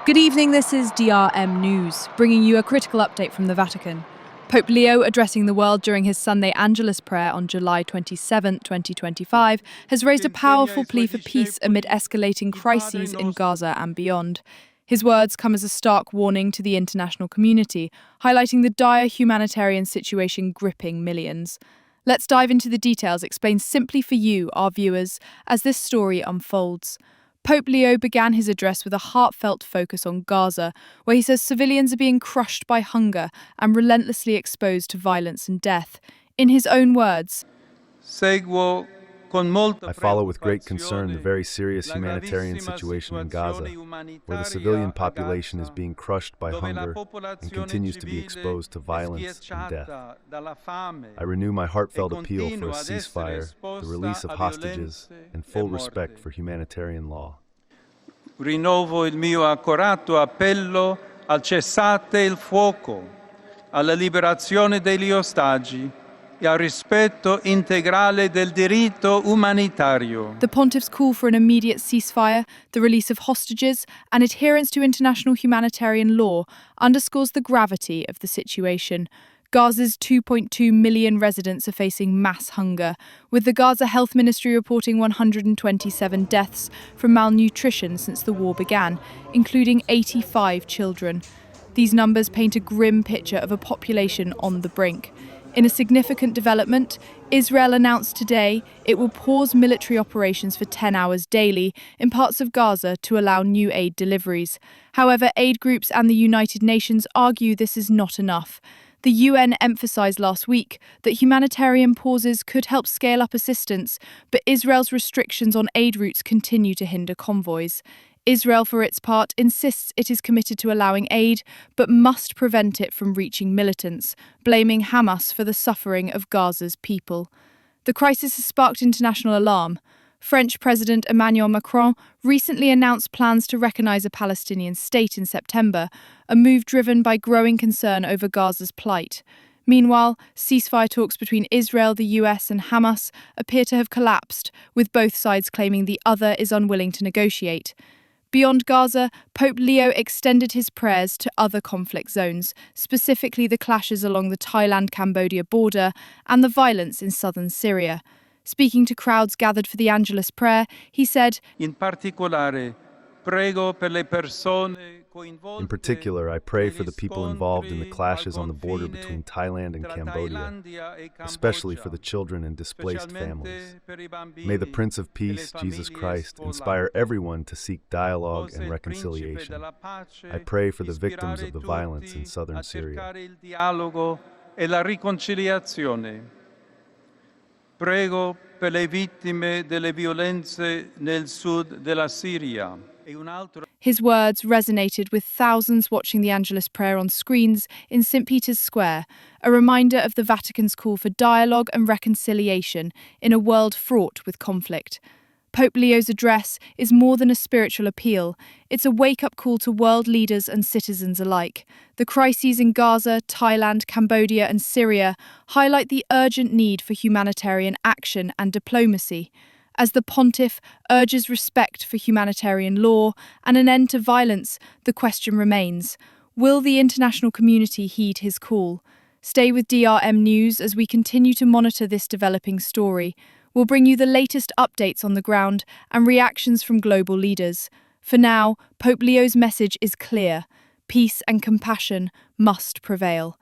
Good evening, this is DRM News, bringing you a critical update from the Vatican. Pope Leo, addressing the world during his Sunday Angelus prayer on July 27, 2025, has raised a powerful plea for peace amid escalating crises in Gaza and beyond. His words come as a stark warning to the international community, highlighting the dire humanitarian situation gripping millions. Let's dive into the details explained simply for you, our viewers, as this story unfolds. Pope Leo began his address with a heartfelt focus on Gaza, where he says civilians are being crushed by hunger and relentlessly exposed to violence and death. In his own words, I follow with great concern the very serious humanitarian situation in Gaza, where the civilian population is being crushed by hunger and continues to be exposed to violence and death. I renew my heartfelt appeal for a ceasefire, the release of hostages, and full respect for humanitarian law. Rinnovo il mio accorato appello al cessate il fuoco, alla liberazione degli ostaggi, e al rispetto integrale del diritto umanitario. The pontiff's call for an immediate ceasefire, the release of hostages, and adherence to international humanitarian law underscores the gravity of the situation. Gaza's 2.2 million residents are facing mass hunger, with the Gaza Health Ministry reporting 127 deaths from malnutrition since the war began, including 85 children. These numbers paint a grim picture of a population on the brink. In a significant development, Israel announced today it will pause military operations for 10 hours daily in parts of Gaza to allow new aid deliveries. However, aid groups and the United Nations argue this is not enough. The UN emphasised last week that humanitarian pauses could help scale up assistance, but Israel's restrictions on aid routes continue to hinder convoys. Israel, for its part, insists it is committed to allowing aid, but must prevent it from reaching militants, blaming Hamas for the suffering of Gaza's people. The crisis has sparked international alarm. French President Emmanuel Macron recently announced plans to recognise a Palestinian state in September, a move driven by growing concern over Gaza's plight. Meanwhile, ceasefire talks between Israel, the US and Hamas appear to have collapsed, with both sides claiming the other is unwilling to negotiate. Beyond Gaza, Pope Leo extended his prayers to other conflict zones, specifically the clashes along the Thailand Cambodia border and the violence in southern Syria. Speaking to crowds gathered for the Angelus prayer, he said, In particular, I pray for the people involved in the clashes on the border between Thailand and Cambodia, especially for the children and displaced families. May the Prince of Peace, Jesus Christ, inspire everyone to seek dialogue and reconciliation. I pray for the victims of the violence in southern Syria. Prego per le vittime delle violenze nel sud della Siria. His words resonated with thousands watching the Angelus prayer on screens in St. Peter's Square, a reminder of the Vatican's call for dialogue and reconciliation in a world fraught with conflict. Pope Leo's address is more than a spiritual appeal. It's a wake-up call to world leaders and citizens alike. The crises in Gaza, Thailand, Cambodia and Syria highlight the urgent need for humanitarian action and diplomacy. As the pontiff urges respect for humanitarian law and an end to violence, the question remains, will the international community heed his call? Stay with DRM News as we continue to monitor this developing story. We'll bring you the latest updates on the ground and reactions from global leaders. For now, Pope Leo's message is clear. Peace and compassion must prevail.